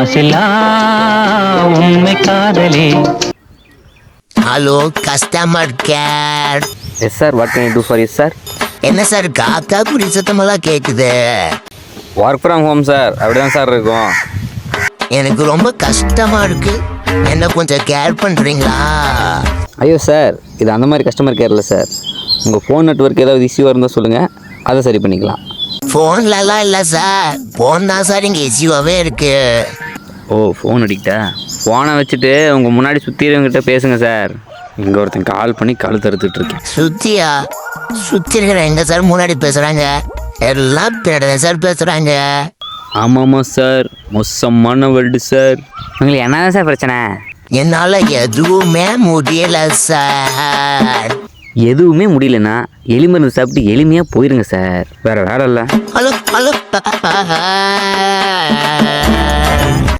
மாசிலா உண்மை காதலே. Hello customer care. Yes sir, what can I do for you sir? என்ன sir காக்கா குடி சத்தமெல்லாம் கேட்குது? ஒர்க் ஃப்ரம் ஹோம் சார், அப்படிதான் சார் இருக்கும். எனக்கு ரொம்ப கஷ்டமா இருக்கு, என்ன கொஞ்சம் கேர் பண்றீங்களா? ஐயோ சார், இது அந்த மாதிரி கஸ்டமர் கேர் இல்லை சார். உங்கள் ஃபோன் நெட்ஒர்க் ஏதாவது இஷ்யூவாக இருந்தால் சொல்லுங்கள், அதை சரி பண்ணிக்கலாம். ஃபோன்லலாம் இல்லை சார், ஃபோன் தான் சார் இங்கே இஷ்யூவாகவே இருக்கு. ஓ, ஃபோன் அடிக்கிட்டா? ஃபோனை வச்சுட்டு உங்கள் முன்னாடி சுற்றிடுவங்கிட்ட பேசுங்க சார். இங்கே ஒருத்தன் கால் பண்ணி கழுத்து அறுத்துட்ருக்கேன். சுத்தியா? சுற்றி இருக்கிற எங்க சார் முன்னாடி பேசுகிறாங்க? எல்லாம் பின்னாடி சார் பேசுகிறாங்க. ஆமாம்மா சார், மோசமான வேர்ல்டு சார். உங்களுக்கு என்ன சார் பிரச்சனை? என்னால் எதுவுமே முடியல சார். எதுவுமே முடியலன்னா எலிமருந்து சாப்பிட்டு எளிமையாக போயிருங்க சார், வேறு வேலை இல்லை. Hello hello